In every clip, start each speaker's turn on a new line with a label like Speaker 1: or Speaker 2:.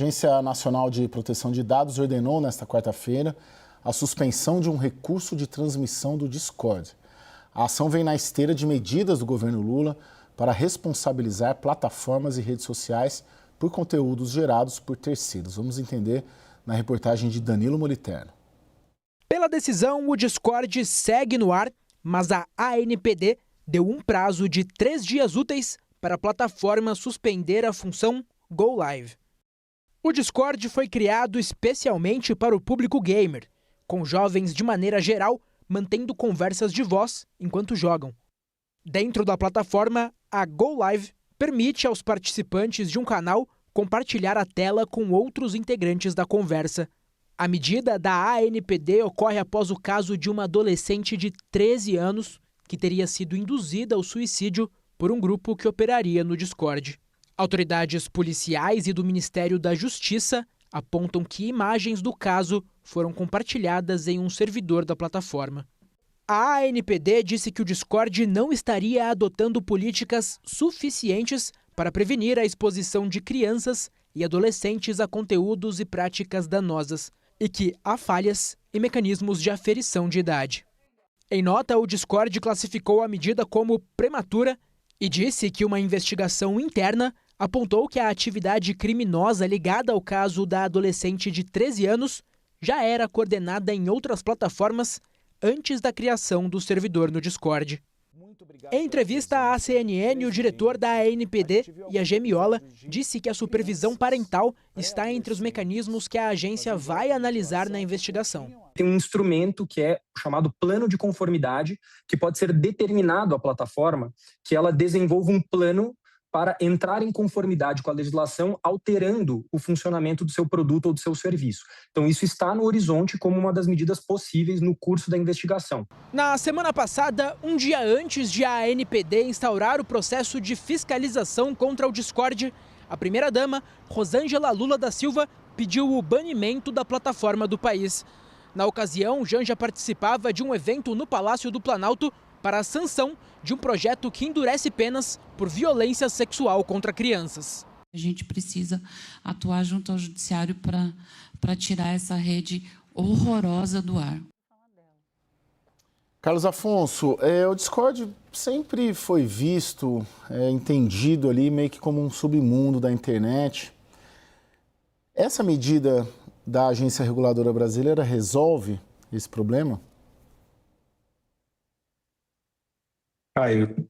Speaker 1: A Agência Nacional de Proteção de Dados ordenou nesta quarta-feira a suspensão de um recurso de transmissão do Discord. A ação vem na esteira de medidas do governo Lula para responsabilizar plataformas e redes sociais por conteúdos gerados por terceiros. Vamos entender na reportagem de Danilo Moliterno.
Speaker 2: Pela decisão, o Discord segue no ar, mas a ANPD deu um prazo de 3 dias úteis para a plataforma suspender a função Go Live. O Discord foi criado especialmente para o público gamer, com jovens de maneira geral mantendo conversas de voz enquanto jogam. Dentro da plataforma, a Go Live permite aos participantes de um canal compartilhar a tela com outros integrantes da conversa. A medida da ANPD ocorre após o caso de uma adolescente de 13 anos que teria sido induzida ao suicídio por um grupo que operaria no Discord. Autoridades policiais e do Ministério da Justiça apontam que imagens do caso foram compartilhadas em um servidor da plataforma. A ANPD disse que o Discord não estaria adotando políticas suficientes para prevenir a exposição de crianças e adolescentes a conteúdos e práticas danosas e que há falhas em mecanismos de aferição de idade. Em nota, o Discord classificou a medida como prematura e disse que uma investigação interna apontou que a atividade criminosa ligada ao caso da adolescente de 13 anos já era coordenada em outras plataformas antes da criação do servidor no Discord. Em entrevista à CNN, o diretor da ANPD, Iagê Miola, disse que a supervisão parental está entre os mecanismos que a agência vai analisar na investigação.
Speaker 3: Tem um instrumento que é chamado plano de conformidade, que pode ser determinado à plataforma que ela desenvolva um plano para entrar em conformidade com a legislação, alterando o funcionamento do seu produto ou do seu serviço. Então, isso está no horizonte como uma das medidas possíveis no curso da investigação.
Speaker 2: Na semana passada, um dia antes de a ANPD instaurar o processo de fiscalização contra o Discord, a primeira-dama, Rosângela Lula da Silva, pediu o banimento da plataforma do país. Na ocasião, Janja participava de um evento no Palácio do Planalto para a sanção de um projeto que endurece penas por violência sexual contra crianças.
Speaker 4: A gente precisa atuar junto ao judiciário para tirar essa rede horrorosa do ar.
Speaker 1: Carlos Afonso, o Discord sempre foi visto, entendido ali meio que como um submundo da internet. Essa medida da Agência Reguladora Brasileira resolve esse problema?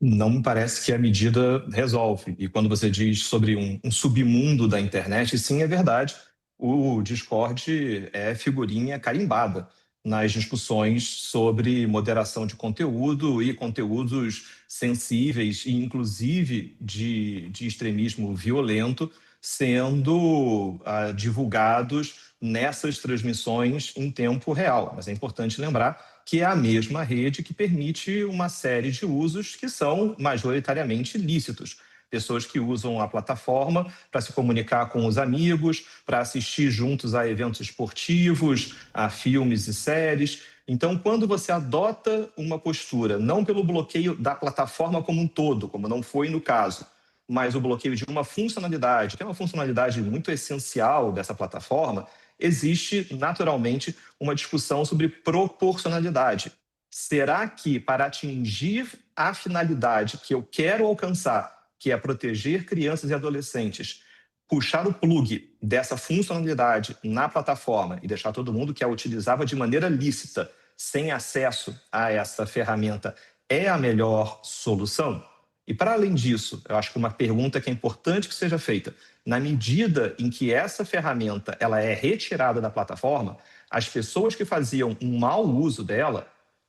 Speaker 5: Não me parece que a medida resolve. E quando você diz sobre um submundo da internet, sim, é verdade. O Discord é figurinha carimbada nas discussões sobre moderação de conteúdo e conteúdos sensíveis, e inclusive de extremismo violento, sendo divulgados nessas transmissões em tempo real. Mas é importante lembrar que é a mesma rede que permite uma série de usos que são majoritariamente lícitos. Pessoas que usam a plataforma para se comunicar com os amigos, para assistir juntos a eventos esportivos, a filmes e séries. Então, quando você adota uma postura, não pelo bloqueio da plataforma como um todo, como não foi no caso, mas o bloqueio de uma funcionalidade, que é uma funcionalidade muito essencial dessa plataforma, existe naturalmente uma discussão sobre proporcionalidade. Será que, para atingir a finalidade que eu quero alcançar, que é proteger crianças e adolescentes, puxar o plug dessa funcionalidade na plataforma e deixar todo mundo que a utilizava de maneira lícita, sem acesso a essa ferramenta, é a melhor solução? E, para além disso, eu acho que uma pergunta que é importante que seja feita: na medida em que essa ferramenta ela é retirada da plataforma, as pessoas que faziam um mau uso dela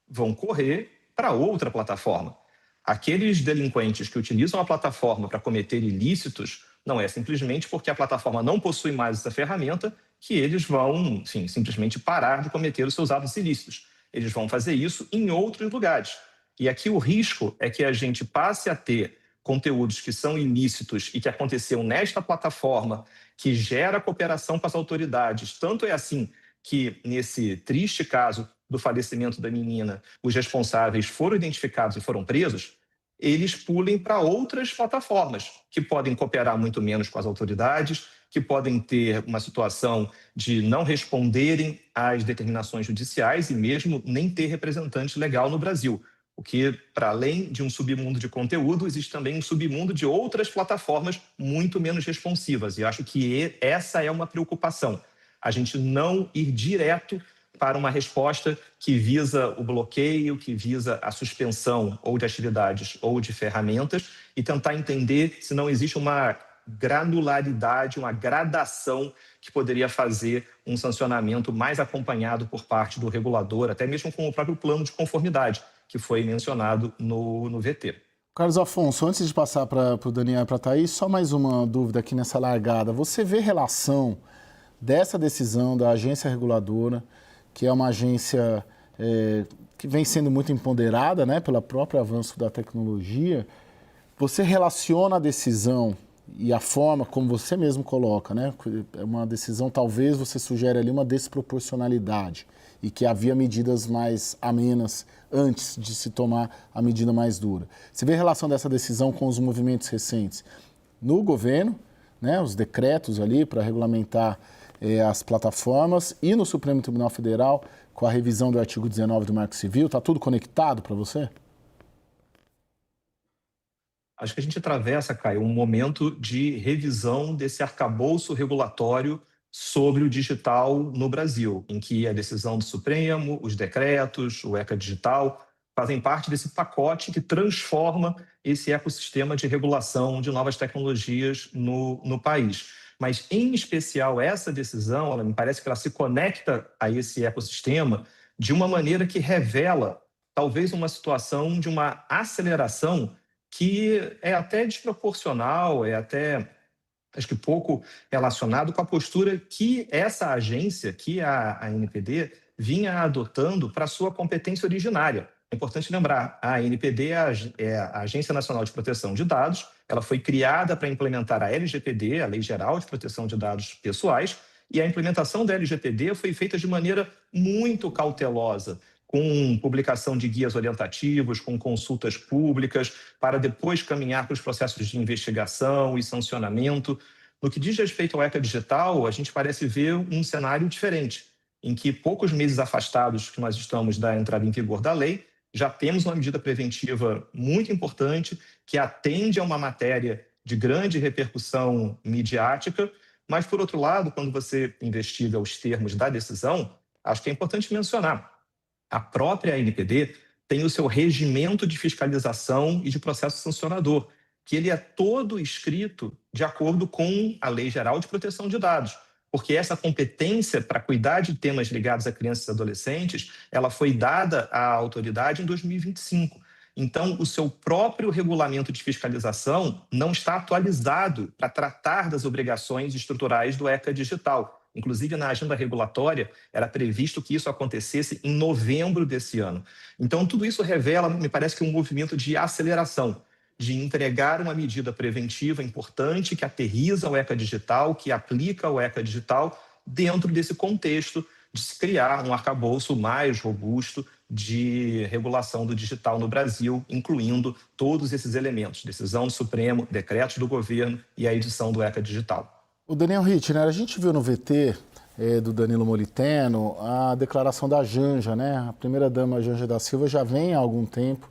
Speaker 5: vão correr para outra plataforma. Aqueles delinquentes que utilizam a plataforma para cometer ilícitos, não é simplesmente porque a plataforma não possui mais essa ferramenta que eles vão, simplesmente parar de cometer os seus atos ilícitos. Eles vão fazer isso em outros lugares. E aqui o risco é que a gente passe a ter conteúdos que são ilícitos e que aconteceram nesta plataforma, que gera cooperação com as autoridades. Tanto é assim que, nesse triste caso do falecimento da menina, os responsáveis foram identificados e foram presos, eles pulem para outras plataformas, que podem cooperar muito menos com as autoridades, que podem ter uma situação de não responderem às determinações judiciais e mesmo nem ter representante legal no Brasil. Porque, para além de um submundo de conteúdo, existe também um submundo de outras plataformas muito menos responsivas. E acho que essa é uma preocupação. A gente não ir direto para uma resposta que visa o bloqueio, que visa a suspensão ou de atividades ou de ferramentas e tentar entender se não existe uma granularidade, uma gradação que poderia fazer um sancionamento mais acompanhado por parte do regulador, até mesmo com o próprio plano de conformidade, que foi mencionado no VT.
Speaker 1: Carlos Afonso, antes de passar para o Daniel e para a Thaís, só mais uma dúvida aqui nessa largada. Você vê relação dessa decisão da agência reguladora, que é uma agência que vem sendo muito empoderada, né, pelo próprio avanço da tecnologia, você relaciona a decisão e a forma como você mesmo coloca, né, é uma decisão, talvez você sugere ali uma desproporcionalidade e que havia medidas mais amenas antes de se tomar a medida mais dura. Você vê a relação dessa decisão com os movimentos recentes no governo, né, os decretos ali para regulamentar as plataformas e no Supremo Tribunal Federal com a revisão do artigo 19 do Marco Civil? Está tudo conectado para você?
Speaker 5: Acho que a gente atravessa, Caio, um momento de revisão desse arcabouço regulatório sobre o digital no Brasil, em que a decisão do Supremo, os decretos, o ECA Digital, fazem parte desse pacote que transforma esse ecossistema de regulação de novas tecnologias no país. Mas, em especial, essa decisão, me parece que ela se conecta a esse ecossistema de uma maneira que revela, talvez, uma situação de uma aceleração que é até desproporcional, é até, acho que pouco relacionado com a postura que essa agência, que a ANPD, vinha adotando para sua competência originária. É importante lembrar, a ANPD é a Agência Nacional de Proteção de Dados, ela foi criada para implementar a LGPD, a Lei Geral de Proteção de Dados Pessoais, e a implementação da LGPD foi feita de maneira muito cautelosa, com publicação de guias orientativos, com consultas públicas, para depois caminhar para os processos de investigação e sancionamento. No que diz respeito ao ECA Digital, a gente parece ver um cenário diferente, em que poucos meses afastados que nós estamos da entrada em vigor da lei, já temos uma medida preventiva muito importante que atende a uma matéria de grande repercussão midiática, mas, por outro lado, quando você investiga os termos da decisão, acho que é importante mencionar, a própria ANPD tem o seu regimento de fiscalização e de processo sancionador, que ele é todo escrito de acordo com a Lei Geral de Proteção de Dados, porque essa competência para cuidar de temas ligados a crianças e adolescentes, ela foi dada à autoridade em 2025. Então, o seu próprio regulamento de fiscalização não está atualizado para tratar das obrigações estruturais do ECA Digital. Inclusive, na agenda regulatória, era previsto que isso acontecesse em novembro desse ano. Então, tudo isso revela, me parece que um movimento de aceleração, de entregar uma medida preventiva importante que aterriza o ECA Digital, que aplica o ECA Digital dentro desse contexto de se criar um arcabouço mais robusto de regulação do digital no Brasil, incluindo todos esses elementos, decisão do Supremo, decretos do governo e a edição do ECA Digital.
Speaker 1: O Daniel Rittner, a gente viu no VT do Danilo Moliteno a declaração da Janja, né? A primeira-dama Janja da Silva já vem há algum tempo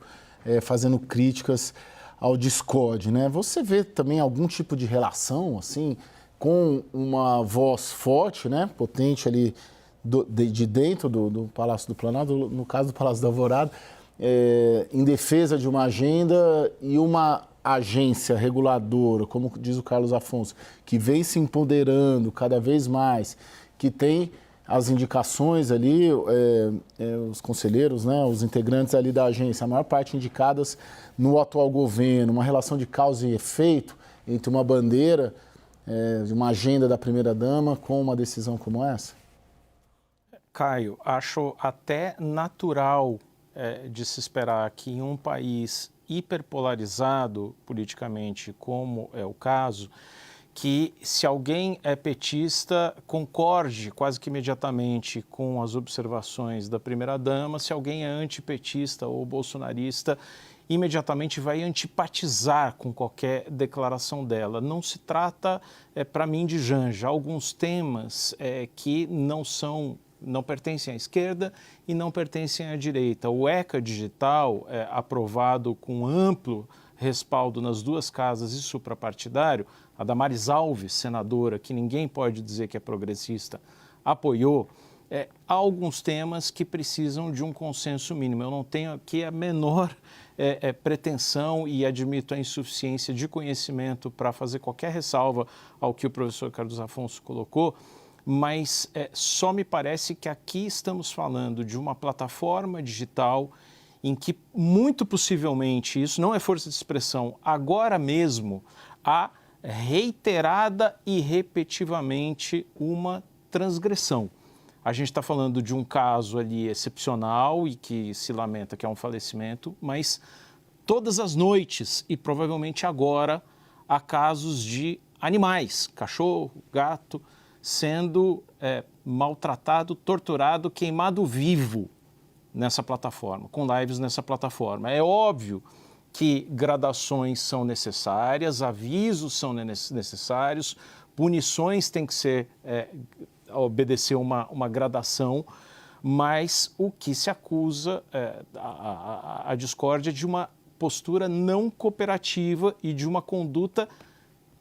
Speaker 1: fazendo críticas ao Discord, né? Você vê também algum tipo de relação, assim, com uma voz forte, né? Potente ali de dentro do Palácio do Planalto, no caso do Palácio do Alvorada, em defesa de uma agenda e uma agência reguladora, como diz o Carlos Afonso, que vem se empoderando cada vez mais, que tem as indicações ali, os conselheiros, né, os integrantes ali da agência, a maior parte indicadas no atual governo, uma relação de causa e efeito entre uma bandeira, de uma agenda da primeira-dama com uma decisão como essa?
Speaker 6: Caio, acho até natural de se esperar que em um país hiperpolarizado politicamente, como é o caso, que se alguém é petista, concorde quase que imediatamente com as observações da primeira-dama, se alguém é antipetista ou bolsonarista, imediatamente vai antipatizar com qualquer declaração dela. Não se trata, para mim, de Janja. Há alguns temas que não pertencem à esquerda e não pertencem à direita. O ECA digital, aprovado com amplo respaldo nas duas casas e suprapartidário, a Damares Alves, senadora, que ninguém pode dizer que é progressista, apoiou. Há alguns temas que precisam de um consenso mínimo. Eu não tenho aqui a menor pretensão e admito a insuficiência de conhecimento para fazer qualquer ressalva ao que o professor Carlos Afonso colocou, mas só me parece que aqui estamos falando de uma plataforma digital em que, muito possivelmente, isso não é força de expressão, agora mesmo há reiterada e repetitivamente uma transgressão. A gente está falando de um caso ali excepcional e que se lamenta que é um falecimento, mas todas as noites e provavelmente agora há casos de animais, cachorro, gato, sendo maltratado, torturado, queimado vivo nessa plataforma, com lives nessa plataforma. É óbvio que gradações são necessárias, avisos são necessários, punições têm que ser obedecer uma gradação, mas o que se acusa a discórdia de uma postura não cooperativa e de uma conduta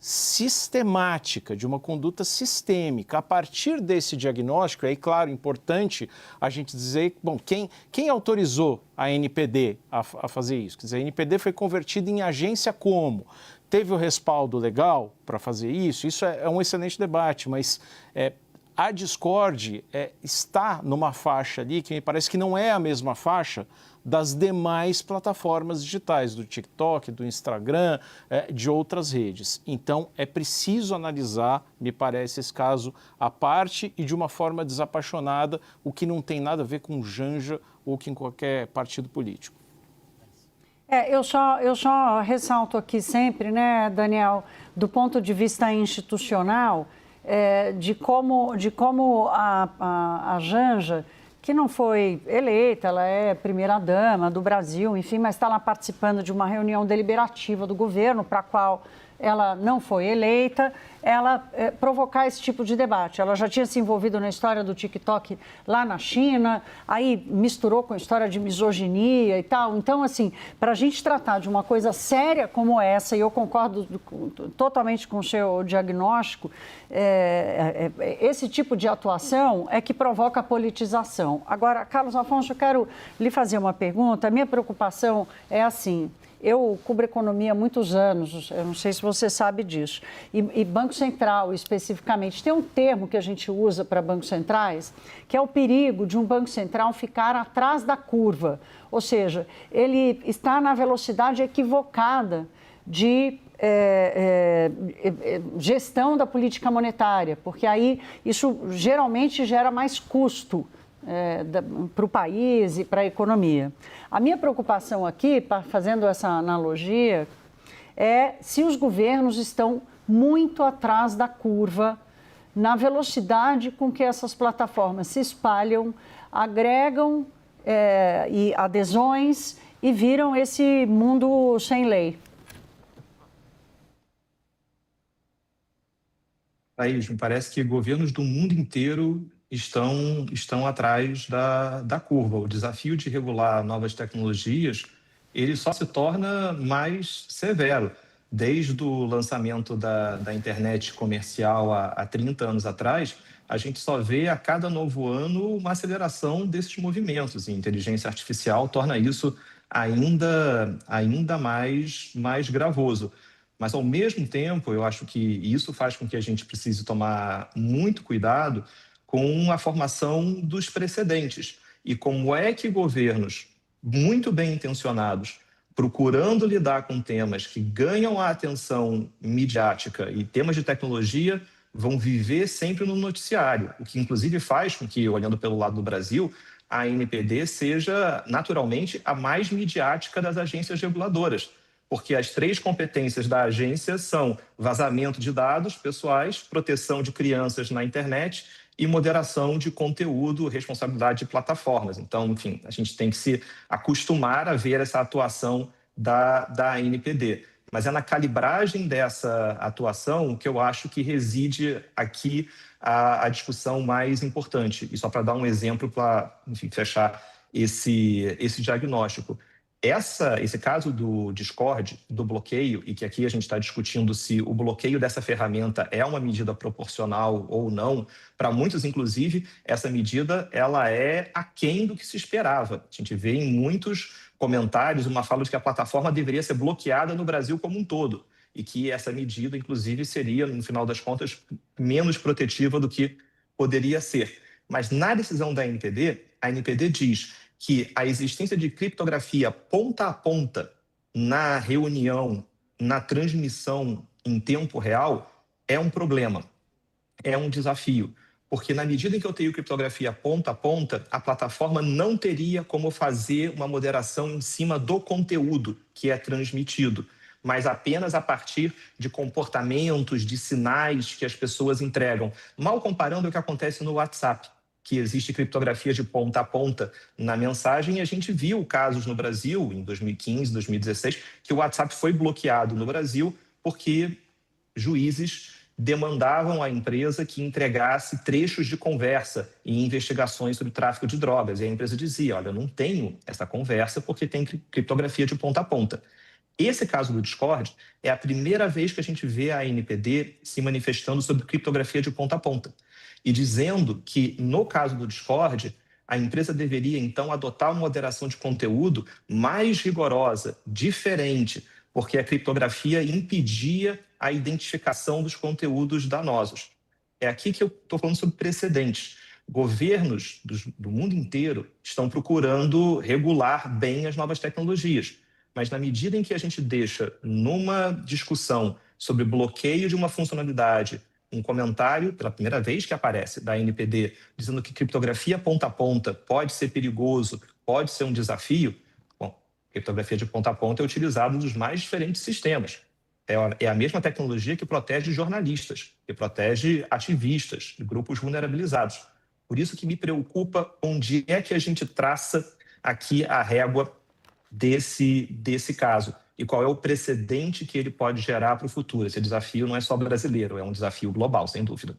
Speaker 6: sistemática, de uma conduta sistêmica. A partir desse diagnóstico, é claro, importante a gente dizer, bom, quem autorizou a NPD a fazer isso? Quer dizer, a NPD foi convertida em agência como? Teve o respaldo legal para fazer isso? Isso é um excelente debate, mas a discórdia está numa faixa ali que me parece que não é a mesma faixa das demais plataformas digitais, do TikTok, do Instagram, de outras redes. Então, é preciso analisar, me parece, esse caso à parte e de uma forma desapaixonada, o que não tem nada a ver com Janja ou com qualquer partido político.
Speaker 7: Eu só ressalto aqui sempre, né, Daniel, do ponto de vista institucional, de como a Janja, que não foi eleita, ela é primeira-dama do Brasil, enfim, mas está lá participando de uma reunião deliberativa do governo, para a qual ela não foi eleita, ela provocar esse tipo de debate. Ela já tinha se envolvido na história do TikTok lá na China, aí misturou com a história de misoginia e tal. Então, assim, para a gente tratar de uma coisa séria como essa, e eu concordo totalmente com o seu diagnóstico, esse tipo de atuação é que provoca a politização. Agora, Carlos Afonso, eu quero lhe fazer uma pergunta. A minha preocupação é assim: eu cubro economia há muitos anos, eu não sei se você sabe disso, e Banco Central especificamente. Tem um termo que a gente usa para bancos centrais, que é o perigo de um Banco Central ficar atrás da curva, ou seja, ele está na velocidade equivocada de gestão da política monetária, porque aí isso geralmente gera mais custo para o país e para a economia. A minha preocupação aqui, fazendo essa analogia, é se os governos estão muito atrás da curva na velocidade com que essas plataformas se espalham, agregam e adesões e viram esse mundo sem lei.
Speaker 5: Thaís, me parece que governos do mundo inteiro estão atrás da curva. O desafio de regular novas tecnologias, ele só se torna mais severo. Desde o lançamento da internet comercial há 30 anos atrás, a gente só vê a cada novo ano uma aceleração desses movimentos. E a inteligência artificial torna isso ainda mais gravoso. Mas, ao mesmo tempo, eu acho que isso faz com que a gente precise tomar muito cuidado com a formação dos precedentes. E como é que governos muito bem intencionados, procurando lidar com temas que ganham a atenção midiática e temas de tecnologia, vão viver sempre no noticiário, o que inclusive faz com que, olhando pelo lado do Brasil, a ANPD seja naturalmente a mais midiática das agências reguladoras, porque as 3 competências da agência são vazamento de dados pessoais, proteção de crianças na internet e moderação de conteúdo, responsabilidade de plataformas. Então, enfim, a gente tem que se acostumar a ver essa atuação da ANPD. Mas é na calibragem dessa atuação que eu acho que reside aqui a discussão mais importante. E só para dar um exemplo para, fechar esse diagnóstico. Esse caso do Discord, do bloqueio, e que aqui a gente está discutindo se o bloqueio dessa ferramenta é uma medida proporcional ou não, para muitos, inclusive, essa medida ela é aquém do que se esperava. A gente vê em muitos comentários uma fala de que a plataforma deveria ser bloqueada no Brasil como um todo e que essa medida, inclusive, seria, no final das contas, menos protetiva do que poderia ser. Mas na decisão da ANPD, a ANPD diz que a existência de criptografia ponta a ponta na reunião, na transmissão em tempo real, é um problema, é um desafio. Porque na medida em que eu tenho criptografia ponta a ponta, a plataforma não teria como fazer uma moderação em cima do conteúdo que é transmitido, mas apenas a partir de comportamentos, de sinais que as pessoas entregam. Mal comparando o que acontece no WhatsApp, que existe criptografia de ponta a ponta na mensagem, e a gente viu casos no Brasil, em 2015, 2016, que o WhatsApp foi bloqueado no Brasil porque juízes demandavam à empresa que entregasse trechos de conversa em investigações sobre tráfico de drogas. E a empresa dizia, olha, eu não tenho essa conversa porque tem criptografia de ponta a ponta. Esse caso do Discord é a primeira vez que a gente vê a ANPD se manifestando sobre criptografia de ponta a ponta e dizendo que, no caso do Discord, a empresa deveria, então, adotar uma moderação de conteúdo mais rigorosa, diferente, porque a criptografia impedia a identificação dos conteúdos danosos. É aqui que eu estou falando sobre precedentes. Governos do mundo inteiro estão procurando regular bem as novas tecnologias, mas na medida em que a gente deixa numa discussão sobre bloqueio de uma funcionalidade um comentário, pela primeira vez que aparece, da ANPD, dizendo que criptografia ponta a ponta pode ser perigoso, pode ser um desafio, bom, criptografia de ponta a ponta é utilizada nos mais diferentes sistemas. É a mesma tecnologia que protege jornalistas, que protege ativistas, grupos vulnerabilizados. Por isso que me preocupa onde é que a gente traça aqui a régua desse caso e qual é o precedente que ele pode gerar para o futuro. Esse desafio não é só brasileiro, é um desafio global, sem dúvida.